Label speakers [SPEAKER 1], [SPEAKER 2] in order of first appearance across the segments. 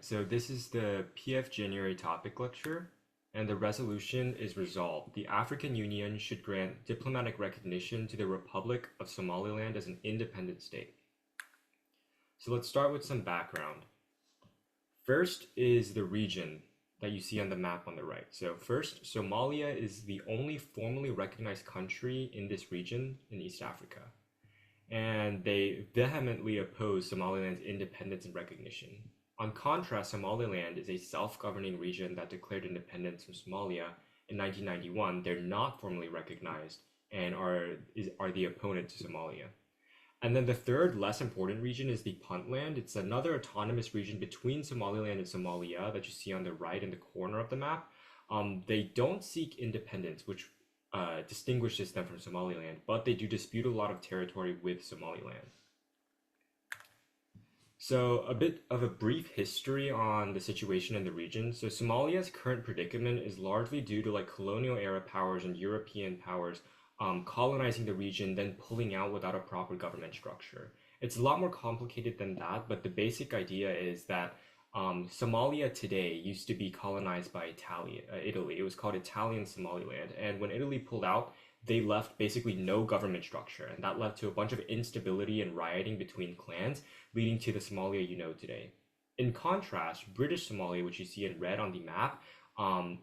[SPEAKER 1] so this is the PF January topic lecture, and the resolution is resolved. The African Union should grant diplomatic recognition to the Republic of Somaliland as an independent state. So let's start with some background. First is the region that you see on the map on the right. So first, Somalia is the only formally recognized country in this region in East Africa. And they vehemently oppose Somaliland's independence and recognition. On contrast, Somaliland is a self-governing region that declared independence from Somalia in 1991. They're not formally recognized and are the opponent to Somalia. And then the third, less important region is the Puntland. It's another autonomous region between Somaliland and Somalia that you see on the right in the corner of the map. They don't seek independence, which distinguishes them from Somaliland, but they do dispute a lot of territory with Somaliland. So a bit of a brief history on the situation in the region. So Somalia's current predicament is largely due to like colonial era powers and European powers colonizing the region, then pulling out without a proper government structure. It's a lot more complicated than that, but the basic idea is that Somalia today used to be colonized by Italy. It was called Italian Somaliland. And when Italy pulled out, they left basically no government structure. And that led to a bunch of instability and rioting between clans, leading to the Somalia you know today. In contrast, British Somalia, which you see in red on the map,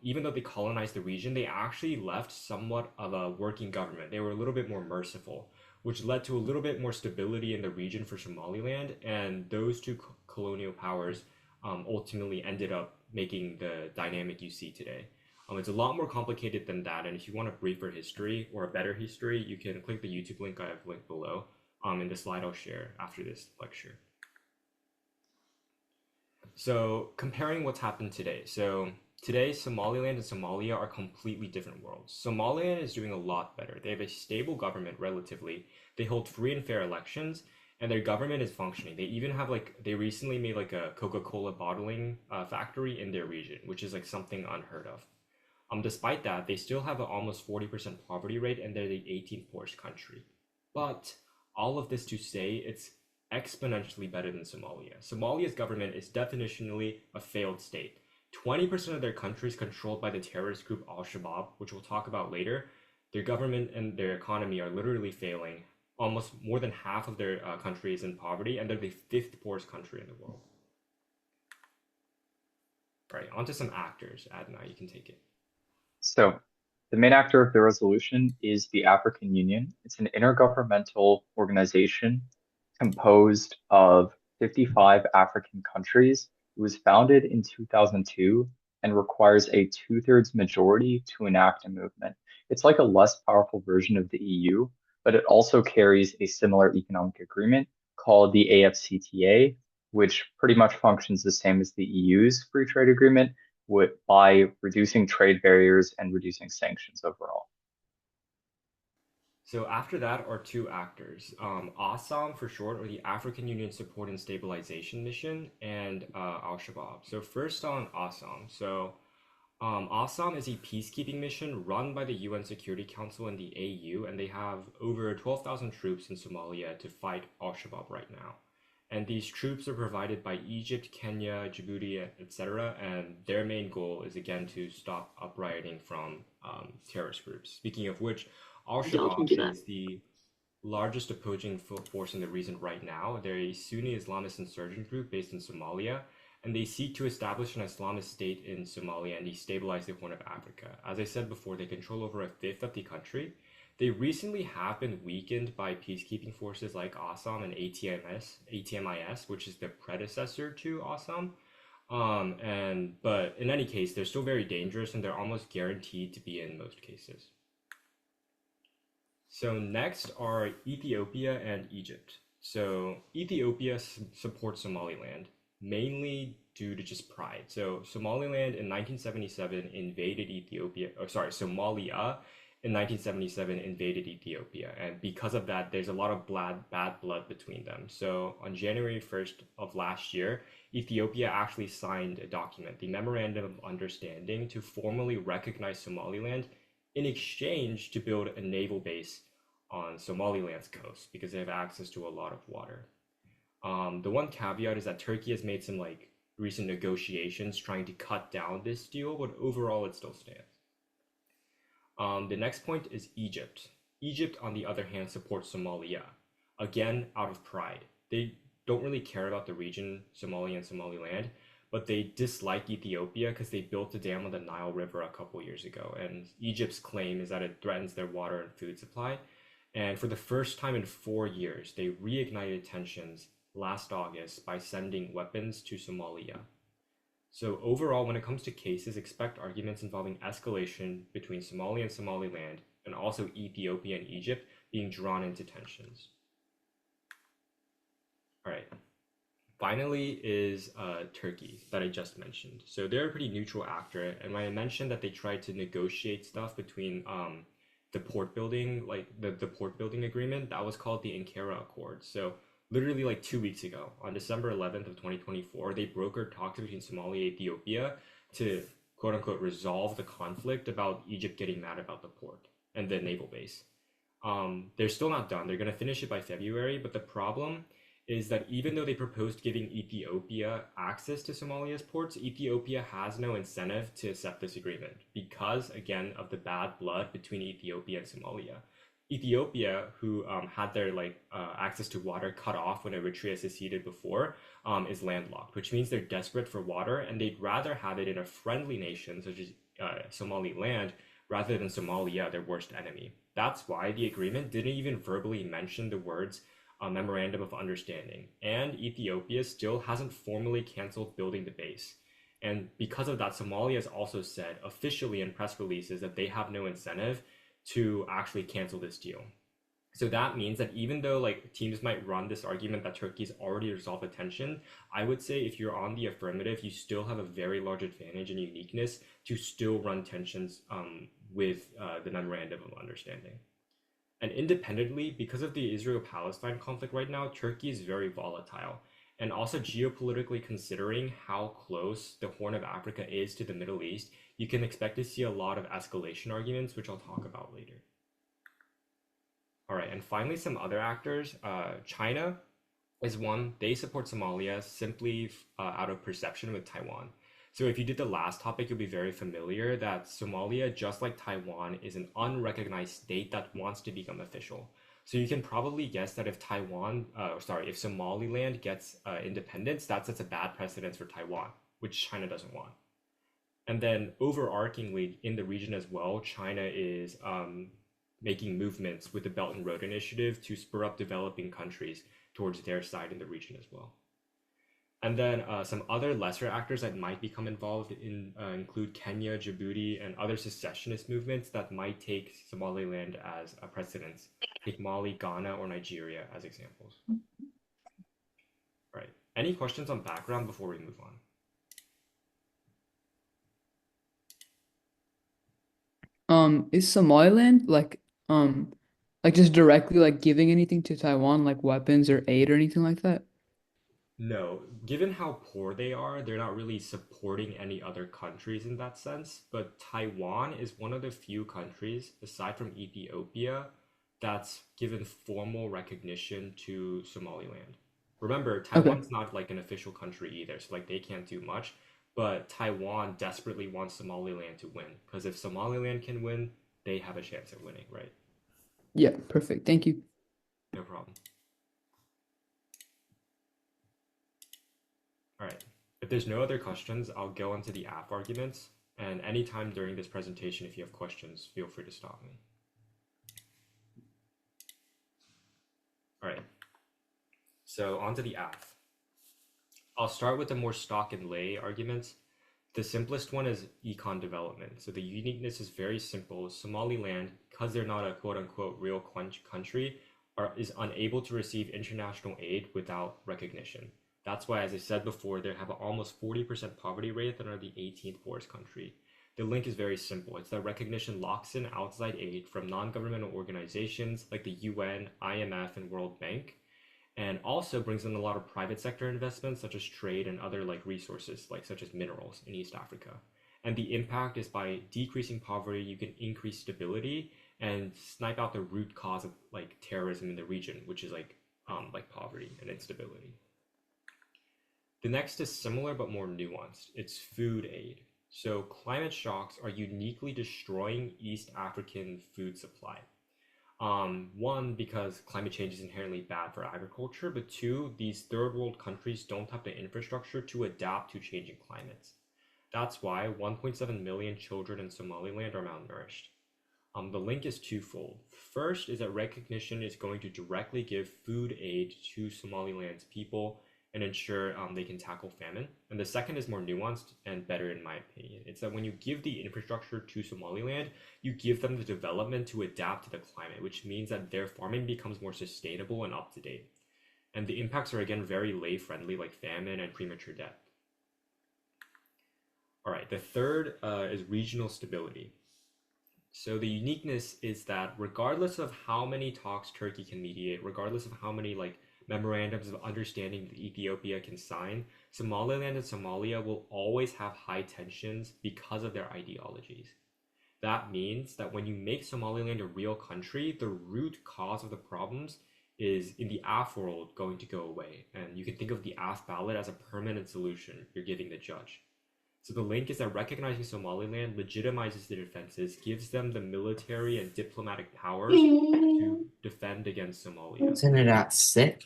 [SPEAKER 1] even though they colonized the region, they actually left somewhat of a working government. They were a little bit more merciful, which led to a little bit more stability in the region for Somaliland. And those two colonial powers ultimately ended up making the dynamic you see today. It's a lot more complicated than that. And if you want a briefer history or a better history, you can click the YouTube link I have linked below in the slide I'll share after this lecture. So comparing what's happened today. So today, Somaliland and Somalia are completely different worlds. Somaliland is doing a lot better. They have a stable government relatively. They hold free and fair elections, and their government is functioning. They even have they recently made like a Coca-Cola bottling factory in their region, which is like something unheard of. Despite that, they still have an almost 40% poverty rate, and they're the 18th poorest country. But all of this to say, it's exponentially better than Somalia. Somalia's government is definitionally a failed state. 20% of their country is controlled by the terrorist group Al-Shabaab, which we'll talk about later. Their government and their economy are literally failing. Almost more than half of their country is in poverty, and they're the 5th poorest country in the world. All right, on to some actors. Adonay, you can take it.
[SPEAKER 2] So, the main actor of the resolution is the African Union. It's an intergovernmental organization composed of 55 African countries. It was founded in 2002 and requires a two-thirds majority to enact a movement. It's like a less powerful version of the EU, but it also carries a similar economic agreement called the AfCFTA, which pretty much functions the same as the EU's free trade agreement, by reducing trade barriers and reducing sanctions overall.
[SPEAKER 1] So after that are two actors, ASAM for short, or the African Union Support and Stabilization Mission, and Al-Shabaab. So first on ASAM. So ASAM is a peacekeeping mission run by the UN Security Council and the AU, and they have over 12,000 troops in Somalia to fight Al-Shabaab right now. And these troops are provided by Egypt, Kenya, Djibouti, etc. And their main goal is again to stop uprising from terrorist groups. Speaking of which, Al-Shabaab is the largest opposing force in the region right now. They're a Sunni Islamist insurgent group based in Somalia, and they seek to establish an Islamist state in Somalia and destabilize the Horn of Africa. As I said before, they control over a fifth of the country. They recently have been weakened by peacekeeping forces like ASAM and ATMIS, which is the predecessor to ASAM. But in any case, they're still very dangerous, and they're almost guaranteed to be in most cases. So next are Ethiopia and Egypt. So Ethiopia supports Somaliland, mainly due to just pride. So Somaliland in 1977 invaded Somalia in 1977 invaded Ethiopia. And because of that, there's a lot of bad blood between them. So on January 1st of last year, Ethiopia actually signed a document, the Memorandum of Understanding, to formally recognize Somaliland in exchange to build a naval base on Somaliland's coast because they have access to a lot of water. The one caveat is that Turkey has made some recent negotiations trying to cut down this deal, but overall it still stands. The next point is Egypt. Egypt, on the other hand, supports Somalia, again, out of pride. They don't really care about the region, Somalia and Somaliland, but they dislike Ethiopia because they built a dam on the Nile River a couple years ago. And Egypt's claim is that it threatens their water and food supply. And for the first time in 4 years, they reignited tensions last August by sending weapons to Somalia. So overall, when it comes to cases, expect arguments involving escalation between Somalia and Somaliland, and also Ethiopia and Egypt being drawn into tensions. All right. Finally is Turkey that I just mentioned. So they're a pretty neutral actor, and when I mentioned that they tried to negotiate stuff between the port building, like the port building agreement, that was called the Ankara Accord. So literally like 2 weeks ago, on December 11th of 2024, they brokered talks between Somalia and Ethiopia to quote unquote resolve the conflict about Egypt getting mad about the port and the naval base. They're still not done. They're going to finish it by February, but the problem is that even though they proposed giving Ethiopia access to Somalia's ports, Ethiopia has no incentive to accept this agreement because, again, of the bad blood between Ethiopia and Somalia. Ethiopia, who had their access to water cut off when Eritrea seceded before, is landlocked, which means they're desperate for water, and they'd rather have it in a friendly nation such as Somaliland rather than Somalia, their worst enemy. That's why the agreement didn't even verbally mention the words Memorandum of Understanding, and Ethiopia still hasn't formally canceled building the base. And because of that, Somalia has also said officially in press releases that they have no incentive to actually cancel this deal. So that means that even though teams might run this argument that Turkey's already resolved the tension, I would say if you're on the affirmative, you still have a very large advantage and uniqueness to still run tensions with the Memorandum of Understanding. And independently, because of the Israel-Palestine conflict right now, Turkey is very volatile. And also geopolitically considering how close the Horn of Africa is to the Middle East, you can expect to see a lot of escalation arguments, which I'll talk about later. All right, and finally, some other actors. China is one. They support Somalia simply out of perception with Taiwan. So if you did the last topic, you'll be very familiar that Somalia, just like Taiwan, is an unrecognized state that wants to become official. So you can probably guess that if if Somaliland gets independence, that sets a bad precedence for Taiwan, which China doesn't want. And then overarchingly in the region as well, China is making movements with the Belt and Road Initiative to spur up developing countries towards their side in the region as well. And then some other lesser actors that might become involved include Kenya, Djibouti, and other secessionist movements that might take Somaliland as a precedence. Take Mali, Ghana, or Nigeria as examples. All right. Any questions on background before we move
[SPEAKER 3] on? Is Somaliland just directly giving anything to Taiwan, like weapons or aid or anything like that?
[SPEAKER 1] No, given how poor they are, they're not really supporting any other countries in that sense. But Taiwan is one of the few countries, aside from Ethiopia, that's given formal recognition to Somaliland. Remember,
[SPEAKER 3] Okay.
[SPEAKER 1] Taiwan's not like an official country either, so they can't do much. But Taiwan desperately wants Somaliland to win, because if Somaliland can win, they have a chance at winning, right?
[SPEAKER 3] Yeah, perfect. Thank you.
[SPEAKER 1] No problem. All right. If there's no other questions, I'll go into the app arguments. And anytime during this presentation, if you have questions, feel free to stop me. All right. So onto the app. I'll start with the more stock and lay arguments. The simplest one is econ development. So the uniqueness is very simple. Somaliland, because they're not a quote unquote real country, is unable to receive international aid without recognition. That's why, as I said before, they have an almost 40% poverty rate and are the 18th poorest country. The link is very simple. It's that recognition locks in outside aid from non-governmental organizations like the UN, IMF, and World Bank, and also brings in a lot of private sector investments such as trade and other resources such as minerals in East Africa. And the impact is by decreasing poverty, you can increase stability and snipe out the root cause of terrorism in the region, which is poverty and instability. The next is similar but more nuanced. It's food aid. So climate shocks are uniquely destroying East African food supply. One, because climate change is inherently bad for agriculture, but two, these third world countries don't have the infrastructure to adapt to changing climates. That's why 1.7 million children in Somaliland are malnourished. The link is twofold. First is that recognition is going to directly give food aid to Somaliland's people and ensure they can tackle famine. And the second is more nuanced and better, in my opinion. It's that when you give the infrastructure to Somaliland, you give them the development to adapt to the climate, which means that their farming becomes more sustainable and up to date. And the impacts are again very lay friendly, like famine and premature death. All right, the third is regional stability. So the uniqueness is that regardless of how many talks Turkey can mediate, regardless of how many like memorandums of understanding that Ethiopia can sign, Somaliland and Somalia will always have high tensions because of their ideologies. That means that when you make Somaliland a real country, the root cause of the problems is in the AF world going to go away. And you can think of the AF ballot as a permanent solution you're giving the judge. So the link is that recognizing Somaliland legitimizes the defenses, gives them the military and diplomatic powers to defend against Somalia.
[SPEAKER 4] Isn't it at 6?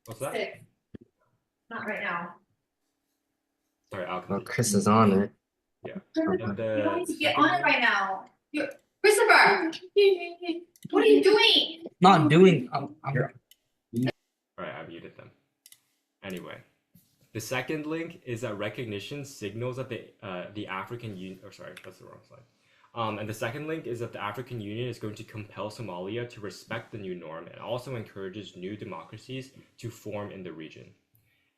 [SPEAKER 1] What's that?
[SPEAKER 5] 6. Not right now.
[SPEAKER 1] Sorry, I'll
[SPEAKER 4] Well,
[SPEAKER 1] continue.
[SPEAKER 4] Chris is on it.
[SPEAKER 1] Yeah.
[SPEAKER 5] Christopher,
[SPEAKER 1] And
[SPEAKER 5] you don't need to get
[SPEAKER 1] second
[SPEAKER 5] on it right now. Christopher, what are you doing?
[SPEAKER 4] Not doing.
[SPEAKER 1] All right, I muted them. Anyway, the second link is that recognition signals that the African Union. Oh, sorry, that's the wrong slide. And the second link is that the African Union is going to compel Somalia to respect the new norm and also encourages new democracies to form in the region.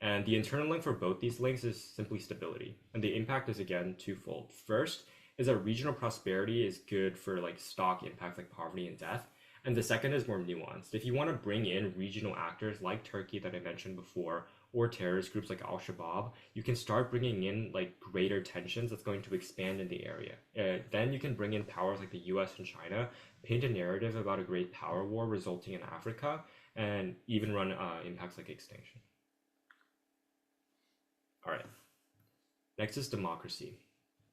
[SPEAKER 1] And the internal link for both these links is simply stability. And the impact is again twofold. First is that regional prosperity is good for like stock impacts like poverty and death. And the second is more nuanced. If you want to bring in regional actors like Turkey that I mentioned before, or terrorist groups like Al-Shabaab, you can start bringing in like greater tensions that's going to expand in the area. Then you can bring in powers like the US and China, paint a narrative about a great power war resulting in Africa, and even run impacts like extinction. All right, next is democracy.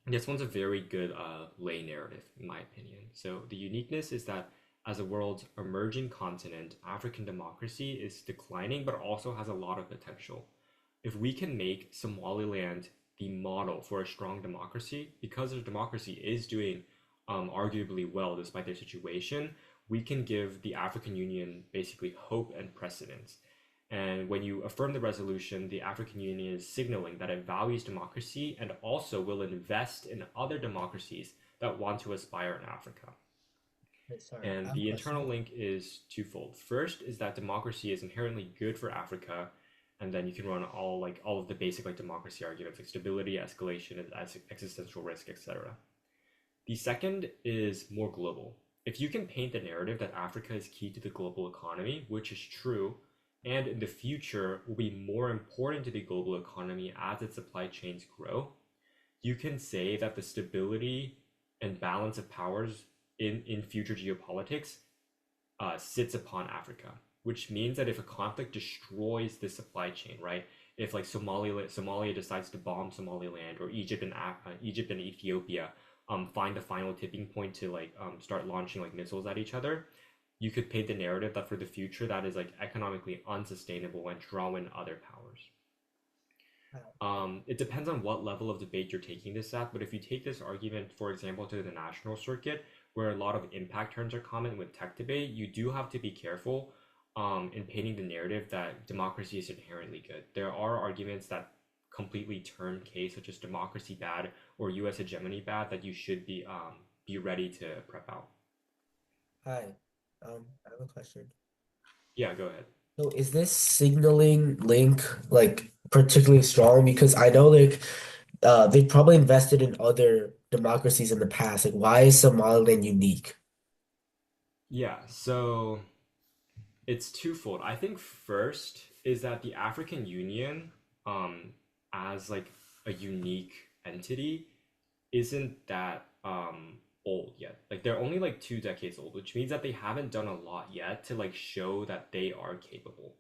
[SPEAKER 1] This one's a very good lay narrative, in my opinion. So the uniqueness is that as a world's emerging continent, African democracy is declining, but also has a lot of potential. If we can make Somaliland the model for a strong democracy, because their democracy is doing arguably well despite their situation, we can give the African Union basically hope and precedence. And when you affirm the resolution, the African Union is signaling that it values democracy and also will invest in other democracies that want to aspire in Africa. And the internal link is twofold. First is that democracy is inherently good for Africa, and then you can run all of the basic like democracy arguments like stability, escalation, existential risk, etc. The second is more global. If you can paint the narrative that Africa is key to the global economy, which is true, and in the future will be more important to the global economy as its supply chains grow, you can say that the stability and balance of powers in future geopolitics sits upon Africa, which means that if a conflict destroys the supply chain, right? If like Somalia decides to bomb Somaliland, or Egypt and Ethiopia find the final tipping point to start launching like missiles at each other, you could paint the narrative that for the future that is like economically unsustainable and draw in other powers. It depends on what level of debate you're taking this at, but if you take this argument, for example, to the national circuit, where a lot of impact terms are common with tech debate, you do have to be careful in painting the narrative that democracy is inherently good. There are arguments that completely turn case, such as democracy bad or US hegemony bad, that you should be ready to prep out.
[SPEAKER 6] Hi, I have a question.
[SPEAKER 1] Yeah, go ahead.
[SPEAKER 6] So is this signaling link like particularly strong? Because I know they probably invested in other democracies in the past. Like, why is Somaliland unique?
[SPEAKER 1] Yeah, so it's twofold. I think first is that the African Union, as like a unique entity, isn't that old yet. Like they're only like 2 decades old, which means that they haven't done a lot yet to like show that they are capable.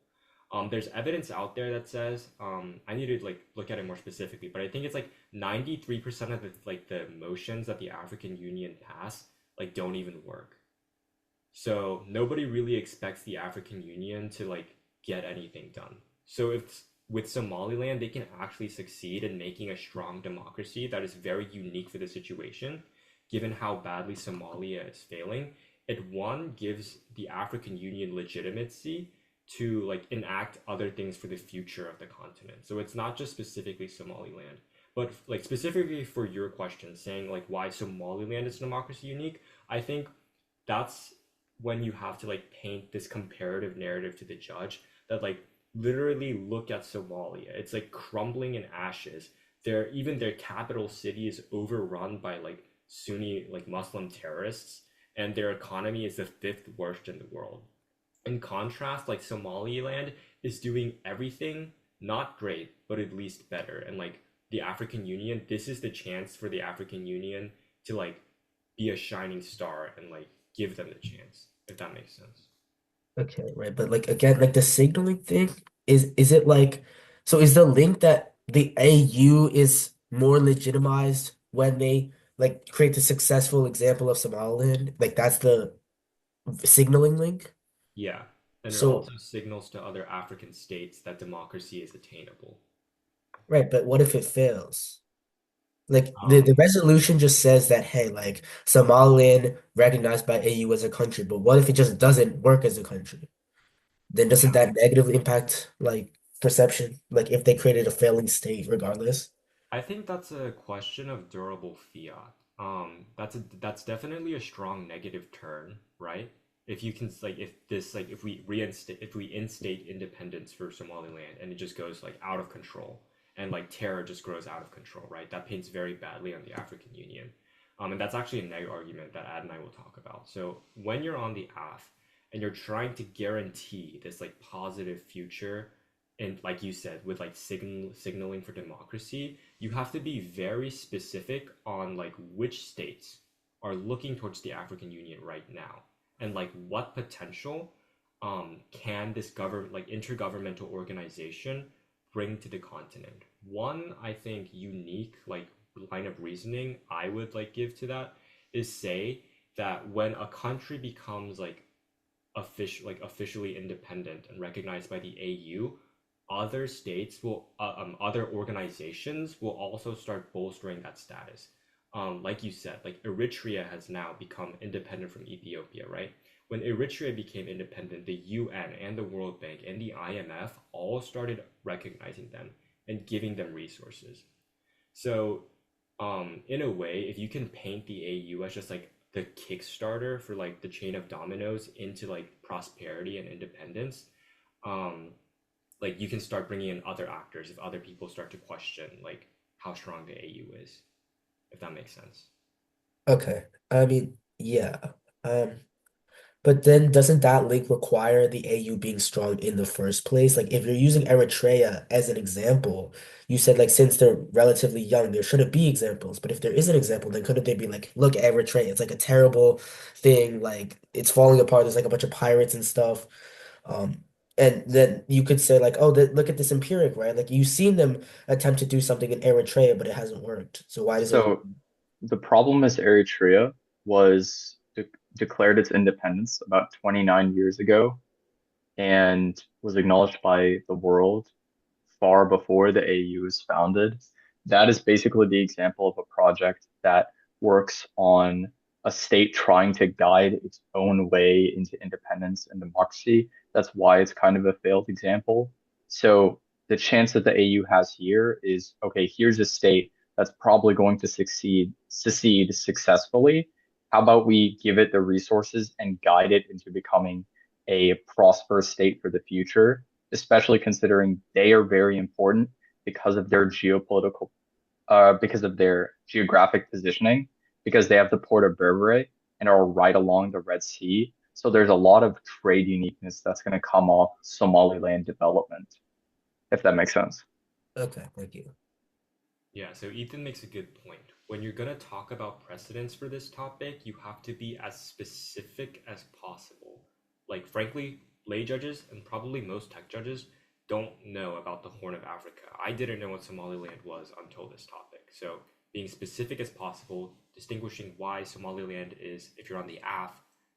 [SPEAKER 1] There's evidence out there that says I need to like look at it more specifically, but I think it's like 93% of the motions that the African Union pass like don't even work. So nobody really expects the African Union to like get anything done. So if with Somaliland they can actually succeed in making a strong democracy that is very unique for the situation, given how badly Somalia is failing, it one gives the African Union legitimacy to like enact other things for the future of the continent. So it's not just specifically Somaliland, but like specifically for your question, saying like why Somaliland is democracy unique, I think that's when you have to like paint this comparative narrative to the judge that like literally look at Somalia. It's like crumbling in ashes. Even their capital city is overrun by like Sunni like Muslim terrorists, and their economy is the fifth worst in the world. In contrast, like Somaliland is doing everything not great, but at least better. And like the African Union, this is the chance for the African Union to like be a shining star and like give them the chance, if that makes sense.
[SPEAKER 6] Okay, right. But like again, like the signaling thing is it like so is the link that the AU is more legitimized when they like create the successful example of Somaliland? Like that's the signaling link?
[SPEAKER 1] Yeah. And it
[SPEAKER 6] So
[SPEAKER 1] also signals to other African states that democracy is attainable.
[SPEAKER 6] right, but what if it fails? Like the
[SPEAKER 1] Um,
[SPEAKER 6] resolution just says that hey, like Somaliland recognized by AU as a country, but what if it just doesn't work as a country? Then doesn't
[SPEAKER 1] yeah,
[SPEAKER 6] that negatively impact like perception? Like if they created a failing state regardless?
[SPEAKER 1] I think that's a question of durable fiat. That's definitely a strong negative turn, right? If you can like if this like if we instate independence for Somaliland and it just goes like out of control and like terror just grows out of control, right? That paints very badly on the African Union. And that's actually a neg argument that Ad and I will talk about. So when you're on the AF and you're trying to guarantee this like positive future, and like you said, with like signaling for democracy, you have to be very specific on like which states are looking towards the African Union right now, and like what potential can this government like intergovernmental organization bring to the continent. One, I think, unique like line of reasoning I would like give to that is say that when a country becomes like officially independent and recognized by the AU, other states will other organizations will also start bolstering that status. Like you said, like Eritrea has now become independent from Ethiopia, right? When Eritrea became independent, the UN and the World Bank and the IMF all started recognizing them and giving them resources. So, in a way, if you can paint the AU as just like the Kickstarter for like the chain of dominoes into like prosperity and independence, um, like you can start bringing in other actors if other people start to question like how strong the AU is, if that makes sense.
[SPEAKER 6] Okay. I mean, yeah. Um, but then doesn't that link require the AU being strong in the first place? Like if you're using Eritrea as an example, you said like since they're relatively young, there shouldn't be examples. But if there is an example, then couldn't they be like, look, Eritrea, it's like a terrible thing, like it's falling apart, there's like a bunch of pirates and stuff. Um, and then you could say like, oh, look at this empiric, right? Like you've seen them attempt to do something in Eritrea, but it hasn't worked. So why does it work?
[SPEAKER 2] So the problem is Eritrea was declared its independence about 29 years ago and was acknowledged by the world far before the AU was founded. That is basically the example of a project that works on a state trying to guide its own way into independence and democracy. That's why it's kind of a failed example. So the chance that the AU has here is okay, here's a state that's probably going to secede successfully. How about we give it the resources and guide it into becoming a prosperous state for the future, especially considering they are very important because of their because of their geographic positioning, because they have the port of Berbere and are right along the Red Sea. So there's a lot of trade uniqueness that's going to come off Somaliland development, if that makes sense.
[SPEAKER 6] Okay, thank you.
[SPEAKER 1] Yeah, so Ethan makes a good point. When you're gonna talk about precedents for this topic, you have to be as specific as possible. Like, frankly, lay judges and probably most tech judges don't know about the Horn of Africa. I didn't know what Somaliland was until this topic. So being specific as possible, distinguishing why Somaliland is, if you're on the AF,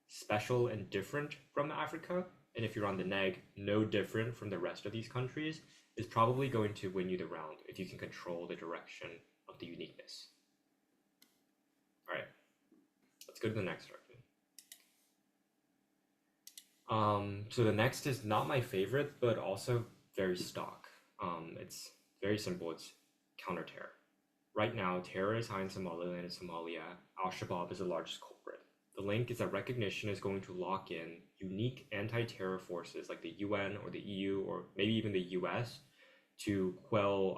[SPEAKER 1] special and different from Africa, and if you're on the neg, no different from the rest of these countries, is probably going to win you the round if you can control the direction of the uniqueness. All right, let's go to the next argument. So the next is not my favorite, but also very stock. It's very simple. It's counter-terror. Right now, terror is high in Somaliland and Somalia. Al-Shabaab is the largest culprit. The link is that recognition is going to lock in unique anti-terror forces like the UN or the EU or maybe even the US to quell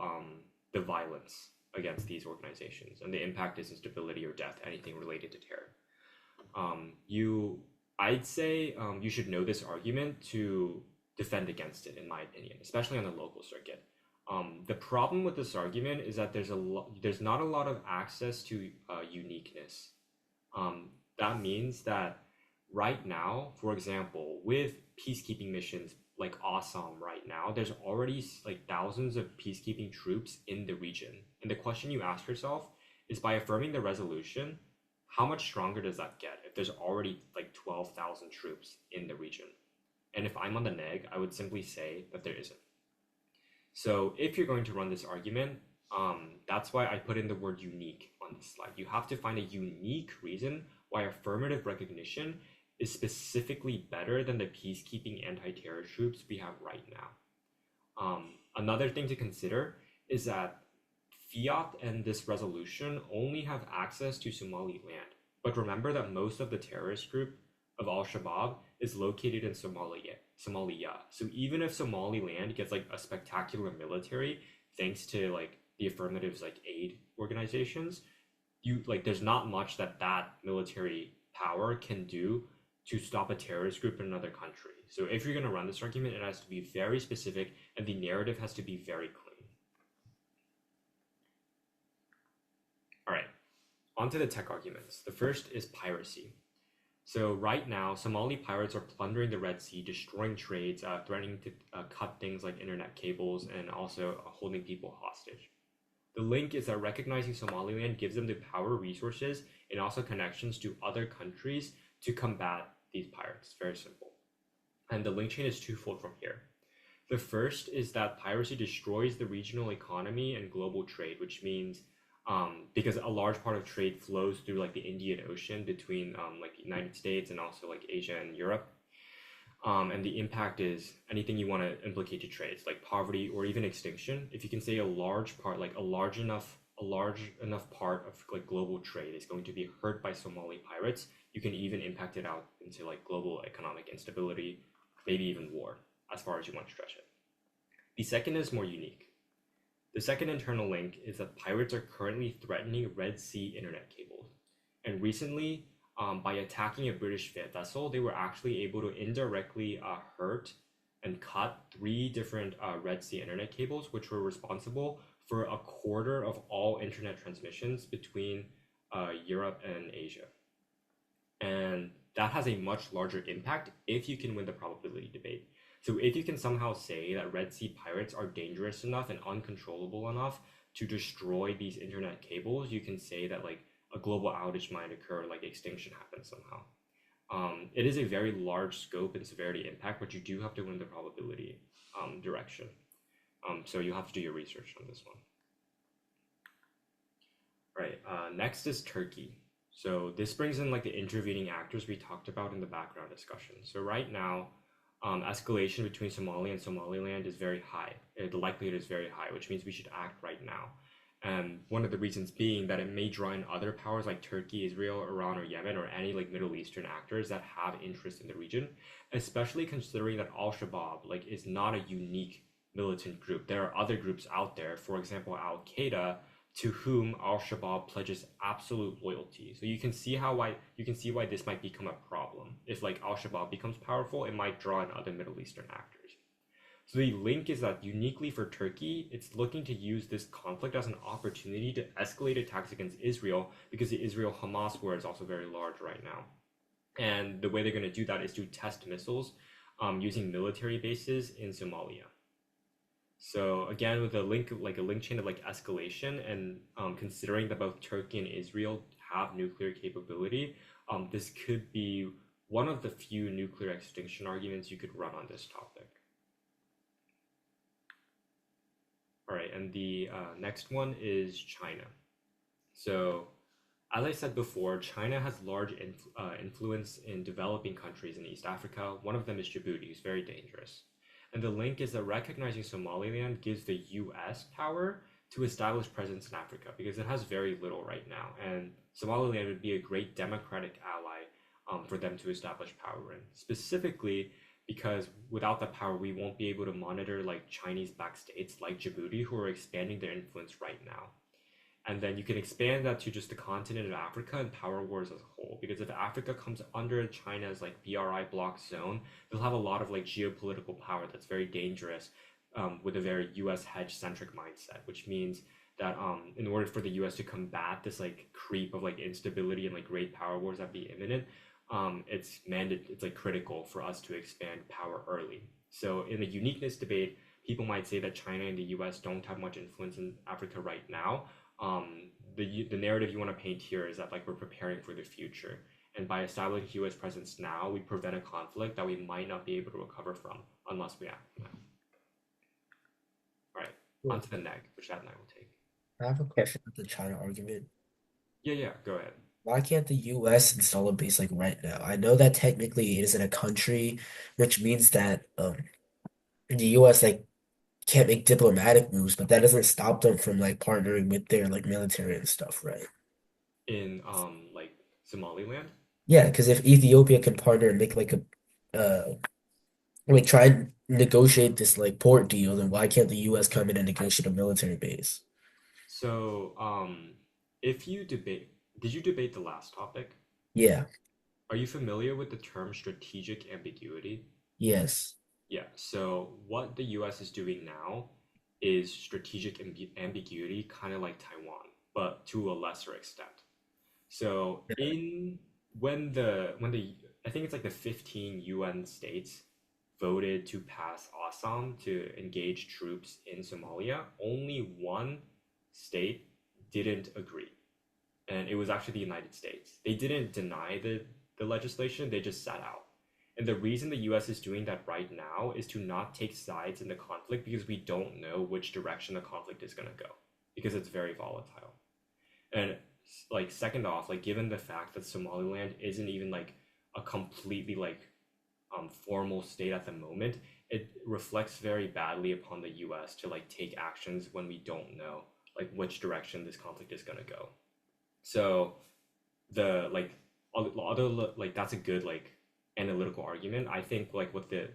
[SPEAKER 1] the violence against these organizations. And the impact is instability or death, anything related to terror. I'd say you should know this argument to defend against it, in my opinion, especially on the local circuit. The problem with this argument is that there's not a lot of access to uniqueness. That means that right now, for example, with peacekeeping missions like Assam right now, there's already like thousands of peacekeeping troops in the region. And the question you ask yourself is, by affirming the resolution, how much stronger does that get if there's already like 12,000 troops in the region? And if I'm on the neg, I would simply say that there isn't. So if you're going to run this argument, that's why I put in the word unique on this slide. You have to find a unique reason why affirmative recognition is specifically better than the peacekeeping anti-terror troops we have right now. Another thing to consider is that Fiat and this resolution only have access to Somaliland. But remember that most of the terrorist group of Al-Shabaab is located in Somalia. So even if Somaliland gets like a spectacular military, thanks to like the affirmatives like aid organizations, there's not much that military power can do to stop a terrorist group in another country. So if you're going to run this argument, it has to be very specific and the narrative has to be very clean. All right, on to the tech arguments. The first is piracy. So right now, Somali pirates are plundering the Red Sea, destroying trades, threatening to cut things like internet cables, and also holding people hostage. The link is that recognizing Somaliland gives them the power, resources, and also connections to other countries to combat these pirates. Very simple. And the link chain is twofold from here. The first is that piracy destroys the regional economy and global trade, which means because a large part of trade flows through like the Indian Ocean between like the United States and also like Asia and Europe. And the impact is anything you want to implicate to trades like poverty or even extinction. If you can say a large part, like a large enough part of like global trade is going to be hurt by Somali pirates, you can even impact it out into like global economic instability, maybe even war, as far as you want to stretch it. The second is more unique. The second internal link is that pirates are currently threatening Red Sea internet cables. And recently, by attacking a British vessel, they were actually able to indirectly hurt and cut 3 different Red Sea internet cables, which were responsible for a quarter of all internet transmissions between Europe and Asia. And that has a much larger impact if you can win the probability debate. So if you can somehow say that Red Sea pirates are dangerous enough and uncontrollable enough to destroy these internet cables, you can say that like a global outage might occur, like extinction happens somehow. It is a very large scope and severity impact, but you do have to win the probability direction. So you have to do your research on this one. Right, next is Turkey. So this brings in like the intervening actors we talked about in the background discussion. So right now, escalation between Somalia and Somaliland is very high. The likelihood is very high, which means we should act right now. And one of the reasons being that it may draw in other powers like Turkey, Israel, Iran, or Yemen, or any like Middle Eastern actors that have interest in the region, especially considering that Al-Shabaab like is not a unique militant group. There are other groups out there, for example, Al-Qaeda, to whom Al-Shabaab pledges absolute loyalty. So you can see why this might become a problem. If like Al-Shabaab becomes powerful, it might draw in other Middle Eastern actors. So the link is that uniquely for Turkey, it's looking to use this conflict as an opportunity to escalate attacks against Israel because the Israel-Hamas war is also very large right now. And the way they're going to do that is to test missiles using military bases in Somalia. So again, with a link chain of like escalation, and considering that both Turkey and Israel have nuclear capability, this could be one of the few nuclear extinction arguments you could run on this topic. All right, and the next one is China. So, as I said before, China has large influence in developing countries in East Africa. One of them is Djibouti, who's very dangerous. And the link is that recognizing Somaliland gives the US power to establish presence in Africa because it has very little right now. And Somaliland would be a great democratic ally for them to establish power in. Specifically, because without that power, we won't be able to monitor like Chinese backed states like Djibouti who are expanding their influence right now. And then you can expand that to just the continent of Africa and power wars as a whole. Because if Africa comes under China's like BRI block zone, they'll have a lot of like geopolitical power that's very dangerous with a very US hedge centric mindset, which means that in order for the US to combat this like creep of like instability and like great power wars that be imminent, it's like critical for us to expand power early. So in the uniqueness debate, people might say that China and the US don't have much influence in Africa right now. The narrative you want to paint here is that like we're preparing for the future, and by establishing US presence now, we prevent a conflict that we might not be able to recover from unless we act now. All right, on to the neg, which that neg will take.
[SPEAKER 6] I have a question with the China argument.
[SPEAKER 1] Yeah, go ahead.
[SPEAKER 6] Why can't the US install a base like right now? I know that technically it isn't a country, which means that the US like can't make diplomatic moves, but that doesn't stop them from like partnering with their like military and stuff, right?
[SPEAKER 1] In like Somaliland.
[SPEAKER 6] Yeah, because if Ethiopia can partner and make like a like try and negotiate this like port deal, then why can't the US come in and negotiate a military base?
[SPEAKER 1] So if you debate, did you debate the last topic?
[SPEAKER 6] Yeah,
[SPEAKER 1] Are you familiar with the term strategic ambiguity?
[SPEAKER 6] yes.
[SPEAKER 1] Yeah, so what the US is doing now is strategic ambiguity, kind of like Taiwan, but to a lesser extent. So in when the I think it's like the 15 UN states voted to pass Assam to engage troops in Somalia, only one state didn't agree. And it was actually the United States. They didn't deny the legislation, they just sat out. And the reason the US is doing that right now is to not take sides in the conflict because we don't know which direction the conflict is going to go because it's very volatile. And like second off, like given the fact that Somaliland isn't even like a completely like formal state at the moment, it reflects very badly upon the US to like take actions when we don't know like which direction this conflict is going to go. So the like although like that's a good like analytical argument. I think like what the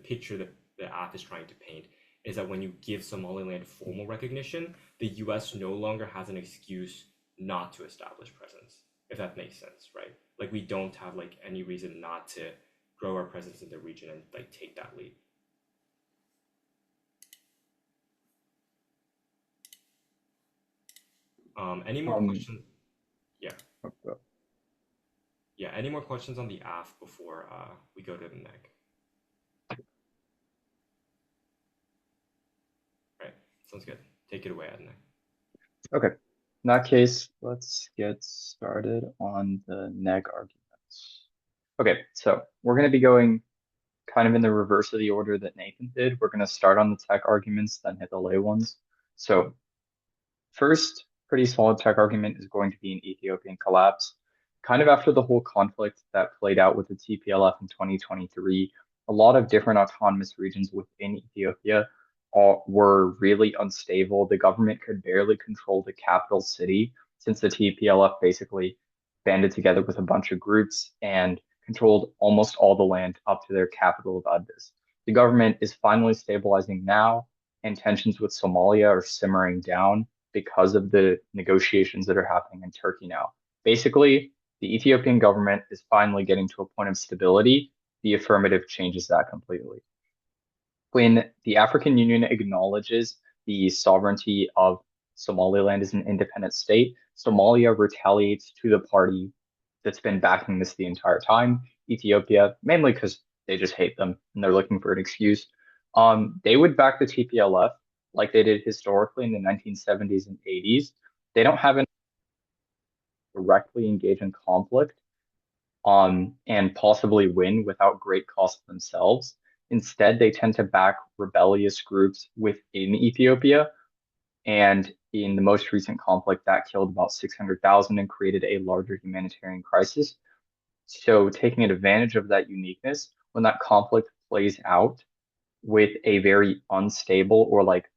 [SPEAKER 1] picture that the app is trying to paint is that when you give Somaliland formal recognition, the US no longer has an excuse not to establish presence, if that makes sense, right? Like we don't have like any reason not to grow our presence in the region and like take that lead. Any more questions? Yeah.
[SPEAKER 2] Okay.
[SPEAKER 1] Yeah, any more questions on the AF before we go to the neg? Right, sounds good. Take it away, Adonay.
[SPEAKER 2] Okay. In that case, let's get started on the neg arguments. Okay, so we're going to be going kind of in the reverse of the order that Nathan did. We're going to start on the tech arguments, then hit the lay ones. So first, pretty solid tech argument is going to be an Ethiopian collapse. Kind of after the whole conflict that played out with the TPLF in 2023, a lot of different autonomous regions within Ethiopia were really unstable. The government could barely control the capital city since the TPLF basically banded together with a bunch of groups and controlled almost all the land up to their capital of Addis. The government is finally stabilizing now, and tensions with Somalia are simmering down because of the negotiations that are happening in Turkey now. Basically, the Ethiopian government is finally getting to a point of stability. The affirmative changes that completely. When the African Union acknowledges the sovereignty of Somaliland as an independent state, Somalia retaliates to the party that's been backing this the entire time, Ethiopia, mainly because they just hate them and they're looking for an excuse. They would back the TPLF like they did historically in the 1970s and 80s. They don't have an directly engage in conflict and possibly win without great cost themselves. Instead, they tend to back rebellious groups within Ethiopia. And in the most recent conflict, that killed about 600,000 and created a larger humanitarian crisis. So, taking advantage of that uniqueness, when that conflict plays out with a very unstable or like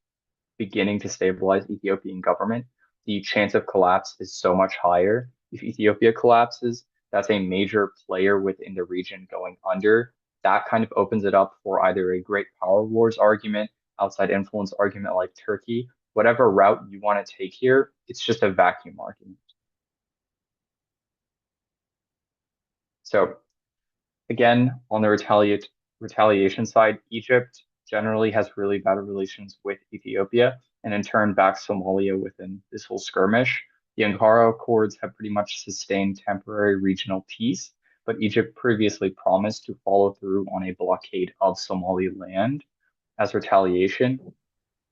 [SPEAKER 2] beginning to stabilize Ethiopian government, the chance of collapse is so much higher. If Ethiopia collapses, that's a major player within the region going under. That kind of opens it up for either a great power wars argument, outside influence argument like Turkey, whatever route you want to take here, it's just a vacuum argument. So again, on the retaliation side, Egypt generally has really bad relations with Ethiopia and in turn backs Somalia within this whole skirmish. The Ankara Accords have pretty much sustained temporary regional peace, but Egypt previously promised to follow through on a blockade of Somaliland as retaliation.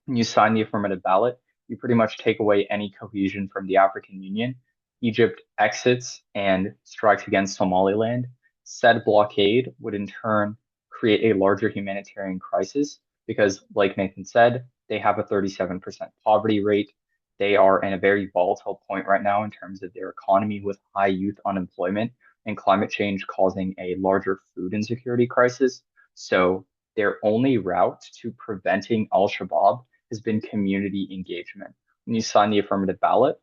[SPEAKER 2] When you sign the affirmative ballot, you pretty much take away any cohesion from the African Union. Egypt exits and strikes against Somaliland. Said blockade would in turn create a larger humanitarian crisis because, like Nathan said, they have a 37% poverty rate. They are in a very volatile point right now in terms of their economy with high youth unemployment and climate change causing a larger food insecurity crisis. So their only route to preventing al-Shabaab has been community engagement. When you sign the affirmative ballot,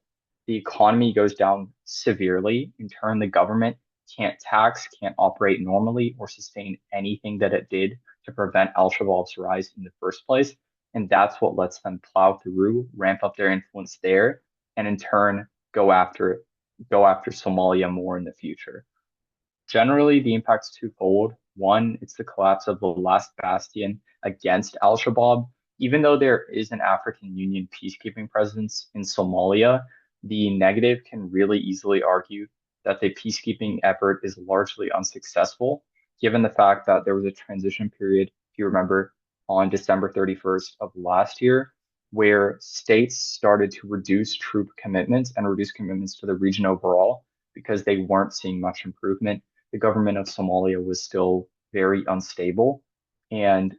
[SPEAKER 2] the economy goes down severely. In turn, the government can't tax, can't operate normally, or sustain anything that it did to prevent al-Shabaab's rise in the first place. And that's what lets them plow through, ramp up their influence there, and in turn go after Somalia more in the future. Generally, the impact's twofold. One, it's the collapse of the last bastion against al-Shabaab. Even though there is an African Union peacekeeping presence in Somalia, the negative can really easily argue that the peacekeeping effort is largely unsuccessful, given the fact that there was a transition period, if you remember, on December 31st of last year, where states started to reduce troop commitments and reduce commitments to the region overall because they weren't seeing much improvement. The government of Somalia was still very unstable, and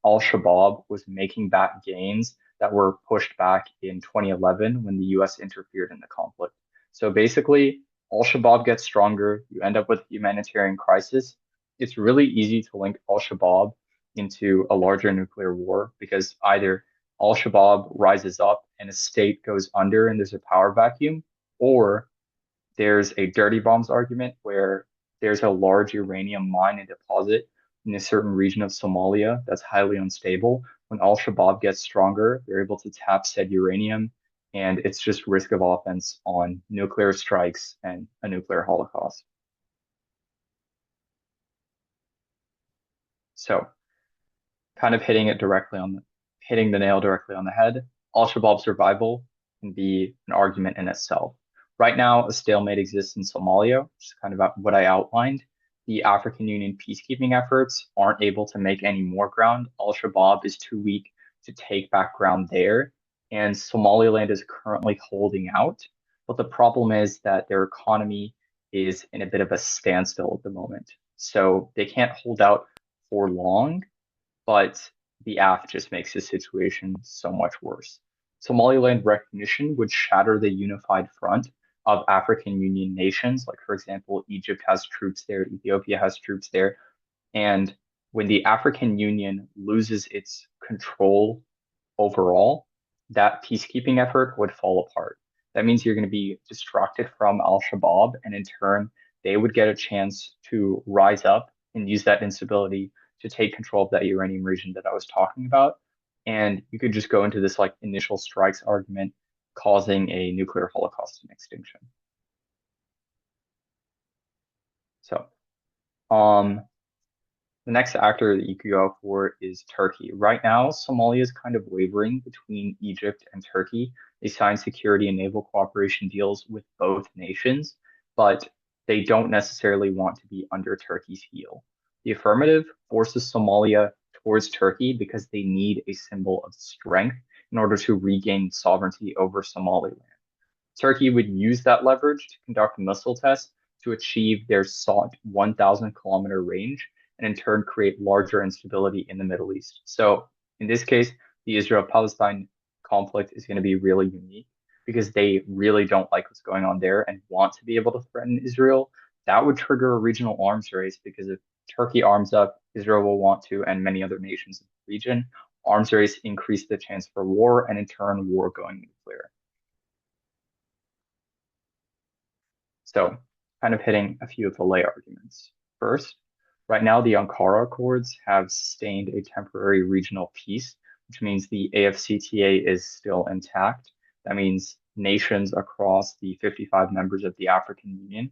[SPEAKER 2] al-Shabaab was making back gains that were pushed back in 2011 when the US interfered in the conflict. So basically, al-Shabaab gets stronger, you end up with a humanitarian crisis. It's really easy to link al-Shabaab into a larger nuclear war because either al-Shabaab rises up and a state goes under and there's a power vacuum, or there's a dirty bombs argument where there's a large uranium mine and deposit in a certain region of Somalia that's highly unstable. When al-Shabaab gets stronger, they're able to tap said uranium, and it's just risk of offense on nuclear strikes and a nuclear holocaust. So, kind of hitting the nail directly on the head. Al-Shabaab survival can be an argument in itself. Right now, a stalemate exists in Somalia, which is kind of what I outlined. The African Union peacekeeping efforts aren't able to make any more ground. Al-Shabaab is too weak to take back ground there, and Somaliland is currently holding out. But the problem is that their economy is in a bit of a standstill at the moment. So they can't hold out for long, but the AF just makes the situation so much worse. Somaliland recognition would shatter the unified front of African Union nations. Like, for example, Egypt has troops there, Ethiopia has troops there. And when the African Union loses its control overall, that peacekeeping effort would fall apart. That means you're going to be distracted from al-Shabaab, and in turn, they would get a chance to rise up and use that instability to take control of that uranium region that I was talking about. And you could just go into this like initial strikes argument, causing a nuclear holocaust and extinction. So, the next actor that you could go for is Turkey. Right now, Somalia is kind of wavering between Egypt and Turkey. They signed security and naval cooperation deals with both nations, but they don't necessarily want to be under Turkey's heel. The affirmative forces Somalia towards Turkey because they need a symbol of strength in order to regain sovereignty over Somaliland. Turkey would use that leverage to conduct missile tests to achieve their sought 1,000-kilometer range and in turn create larger instability in the Middle East. So in this case, the Israel-Palestine conflict is going to be really unique because they really don't like what's going on there and want to be able to threaten Israel. That would trigger a regional arms race because if Turkey arms up, Israel will want to, and many other nations in the region. Arms race increase the chance for war and in turn war going nuclear. So kind of hitting a few of the lay arguments. First, right now the Ankara Accords have sustained a temporary regional peace, which means the AFCTA is still intact. That means nations across the 55 members of the African Union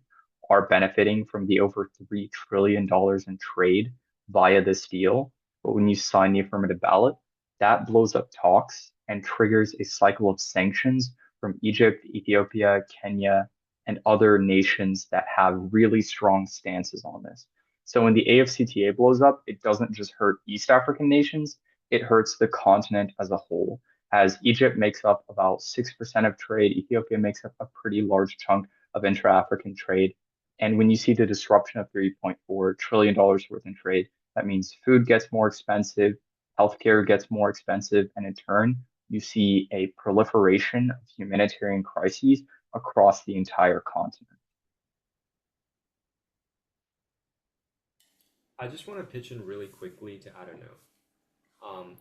[SPEAKER 2] are benefiting from the over $3 trillion in trade via this deal. But when you sign the affirmative ballot, that blows up talks and triggers a cycle of sanctions from Egypt, Ethiopia, Kenya, and other nations that have really strong stances on this. So when the AFCTA blows up, it doesn't just hurt East African nations, it hurts the continent as a whole. As Egypt makes up about 6% of trade, Ethiopia makes up a pretty large chunk of intra-African trade. And when you see the disruption of $3.4 trillion worth in trade, that means food gets more expensive, healthcare gets more expensive, and in turn, you see a proliferation of humanitarian crises across the entire continent.
[SPEAKER 1] I just want to pitch in really quickly to Adonay.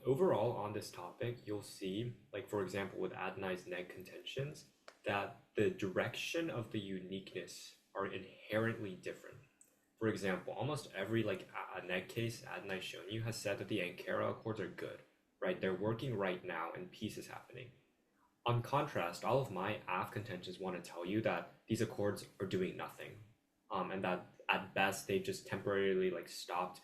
[SPEAKER 1] Overall, on this topic, you'll see, like for example, with Adonay's neg contentions, that the direction of the uniqueness are inherently different. For example, almost every neg case Adonay's shown you has said that the Ankara Accords are good, right? They're working right now and peace is happening. On contrast, all of my AF contentions want to tell you that these accords are doing nothing, and that at best they've just temporarily stopped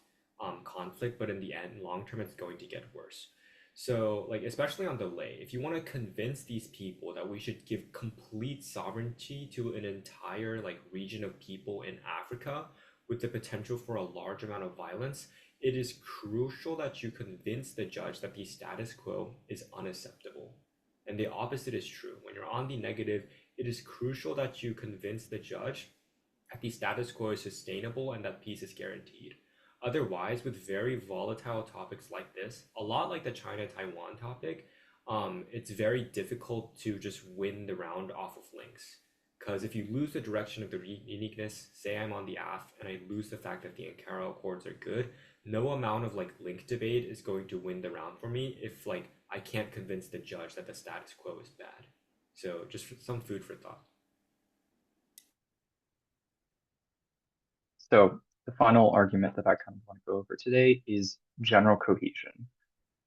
[SPEAKER 1] conflict, but in the end, long term, it's going to get worse. So, especially on delay, if you want to convince these people that we should give complete sovereignty to an entire region of people in Africa with the potential for a large amount of violence, it is crucial that you convince the judge that the status quo is unacceptable. And the opposite is true. When you're on the negative, it is crucial that you convince the judge that the status quo is sustainable and that peace is guaranteed. Otherwise, with very volatile topics like this, a lot like the China-Taiwan topic, it's very difficult to just win the round off of links. Because if you lose the direction of the uniqueness, say I'm on the AF and I lose the fact that the Ankara Accords are good, no amount of link debate is going to win the round for me if I can't convince the judge that the status quo is bad. So just some food for thought.
[SPEAKER 2] So the final argument that I kind of want to go over today is general cohesion.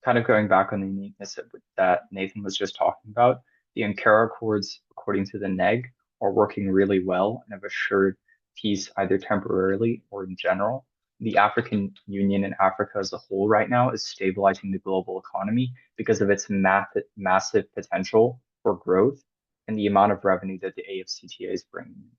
[SPEAKER 2] Kind of going back on the uniqueness that Nathan was just talking about, the Ankara Accords, according to the neg, are working really well and have assured peace either temporarily or in general. The African Union and Africa as a whole right now is stabilizing the global economy because of its massive potential for growth and the amount of revenue that the AFCTA is bringing in.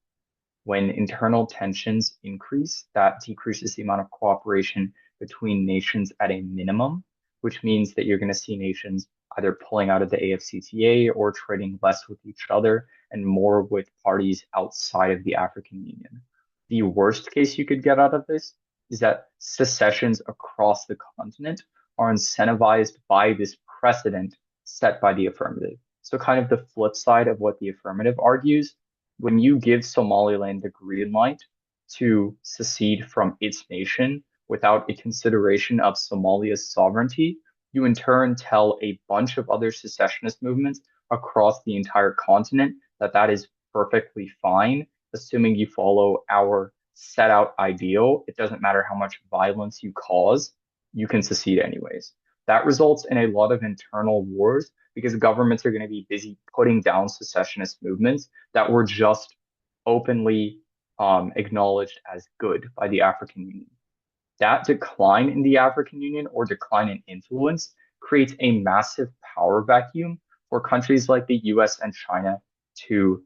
[SPEAKER 2] When internal tensions increase, that decreases the amount of cooperation between nations at a minimum, which means that you're going to see nations either pulling out of the AFCTA or trading less with each other and more with parties outside of the African Union. The worst case you could get out of this is that secessions across the continent are incentivized by this precedent set by the affirmative. So kind of the flip side of what the affirmative argues, when you give Somaliland the green light to secede from its nation without a consideration of Somalia's sovereignty, you in turn tell a bunch of other secessionist movements across the entire continent that that is perfectly fine, assuming you follow our set out ideal. It doesn't matter how much violence you cause, you can secede anyways. That results in a lot of internal wars because governments are going to be busy putting down secessionist movements that were just openly acknowledged as good by the African Union. That decline in the African Union or decline in influence creates a massive power vacuum for countries like the US and China to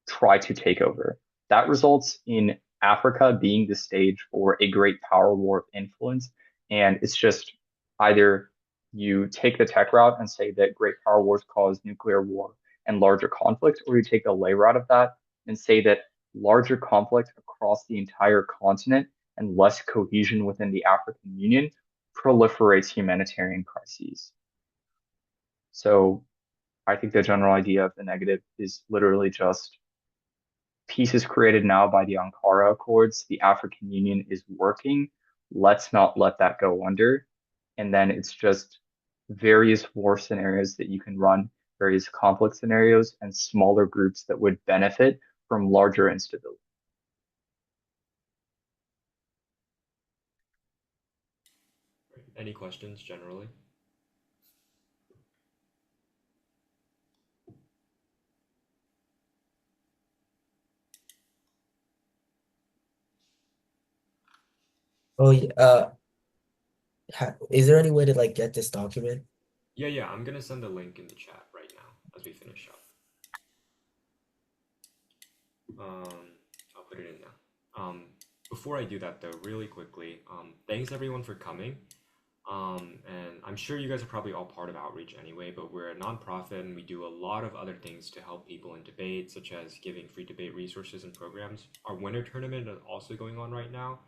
[SPEAKER 2] try to take over. That results in Africa being the stage for a great power war of influence. And it's just Either you take the tech route and say that great power wars cause nuclear war and larger conflict, or you take the lay route of that and say that larger conflict across the entire continent and less cohesion within the African Union proliferates humanitarian crises. So I think the general idea of the negative is literally just peace is created now by the Ankara Accords. The African Union is working. Let's not let that go under. And then it's just various war scenarios that you can run, various conflict scenarios, and smaller groups that would benefit from larger instability.
[SPEAKER 1] Any questions generally?
[SPEAKER 6] Oh yeah. Is there any way to like get this document?
[SPEAKER 1] Yeah, I'm gonna send the link in the chat right now as we finish up. I'll put it in now. Before I do that though, really quickly, thanks everyone for coming. And I'm sure you guys are probably all part of outreach anyway, but we're a nonprofit and we do a lot of other things to help people in debate, such as giving free debate resources and programs. Our winter tournament is also going on right now.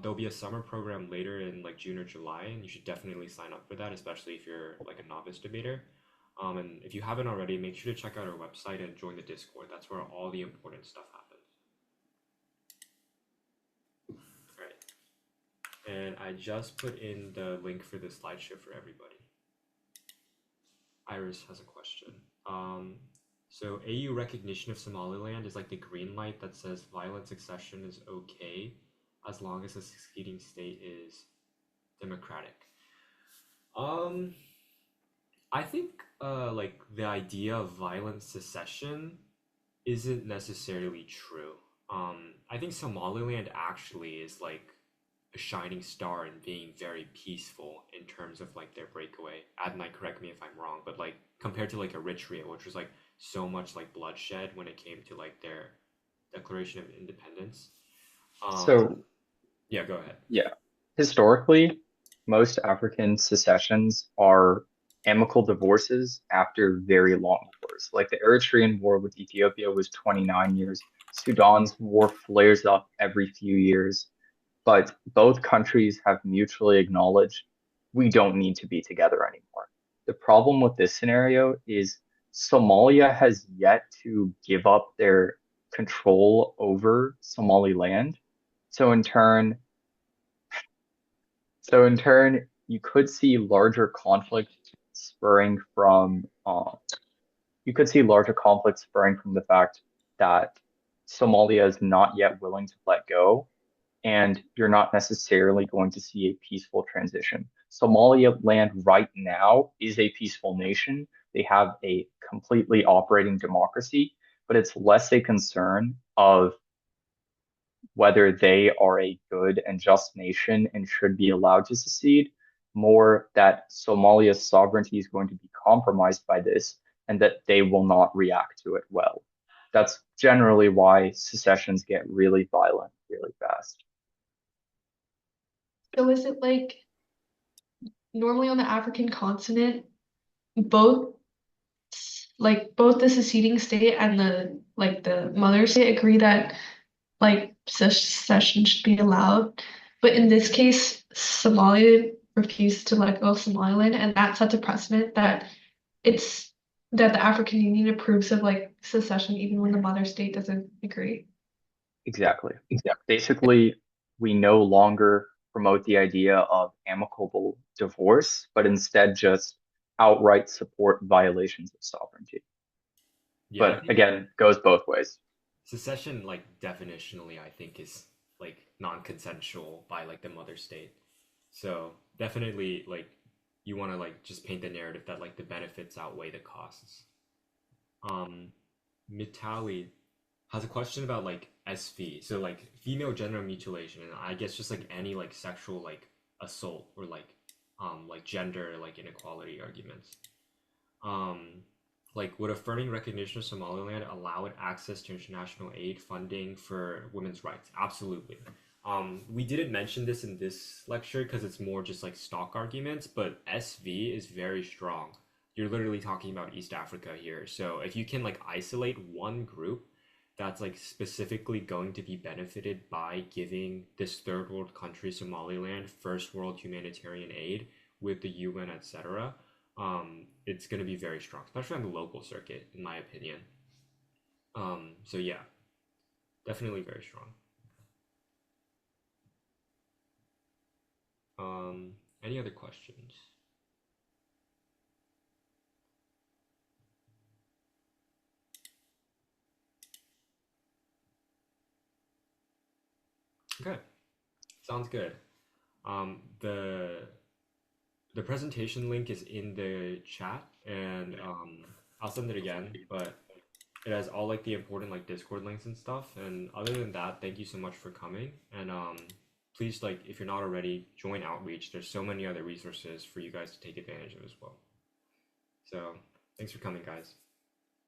[SPEAKER 1] There'll be a summer program later in like June or July, and you should definitely sign up for that, especially if you're like a novice debater. And if you haven't already, make sure to check out our website and join the Discord. That's where all the important stuff happens. All right. And I just put in the link for the slideshow for everybody. Iris has a question. So AU recognition of Somaliland is like the green light that says violent succession is okay as long as the succeeding state is democratic. I think like the idea of violent secession isn't necessarily true. I think Somaliland actually is like a shining star in being very peaceful in terms of like their breakaway. Adonay, correct me if I'm wrong, but like compared to like Eritrea, which was like so much like bloodshed when it came to like their Declaration of Independence.
[SPEAKER 2] So,
[SPEAKER 1] Yeah, go ahead.
[SPEAKER 2] yeah, historically, most African secessions are amicable divorces after very long wars. Like the Eritrean war with Ethiopia was 29 years. Sudan's war flares up every few years, but both countries have mutually acknowledged we don't need to be together anymore. The problem with this scenario is Somalia has yet to give up their control over Somaliland. So in turn, you could see larger conflict spurring from the fact that Somalia is not yet willing to let go, and you're not necessarily going to see a peaceful transition. Somaliland right now is a peaceful nation. They have a completely operating democracy, but it's less a concern of whether they are a good and just nation and should be allowed to secede, more that Somalia's sovereignty is going to be compromised by this and that they will not react to it well. That's generally why secessions get really violent really fast.
[SPEAKER 7] So is it like normally on the African continent, both both the seceding state and the mother state agree that like secession should be allowed, but in this case, Somalia refused to let go of Somaliland, and that sets a precedent that it's that the African Union approves of like secession even when the mother state doesn't agree.
[SPEAKER 2] Exactly. Basically, we no longer promote the idea of amicable divorce, but instead just outright support violations of sovereignty.
[SPEAKER 1] Yeah, I
[SPEAKER 2] But
[SPEAKER 1] think
[SPEAKER 2] again, goes both ways.
[SPEAKER 1] secession, like definitionally, I think is like non-consensual by like the mother state. So definitely, like you want to like just paint the narrative that like the benefits outweigh the costs. Mitali has a question about like SV, so like female genital mutilation, and I guess just like any like sexual like assault or like gender like inequality arguments. Like would affirming recognition of Somaliland allow it access to international aid funding for women's rights? Absolutely. We didn't mention this in this lecture because it's more just like stock arguments, but SV is very strong. You're literally talking about East Africa here. So if you can like isolate one group that's like specifically going to be benefited by giving this third world country, Somaliland, first world humanitarian aid with the UN, etc., it's going to be very strong, especially on the local circuit, in my opinion. So yeah, definitely very strong. Any other questions? Okay, sounds good. The presentation link is in the chat, and I'll send it again, but it has all like the important like Discord links and stuff. And other than that, thank you so much for coming. And please, like, if you're not already, join Outreach. There's so many other resources for you guys to take advantage of as well. So thanks for coming, guys.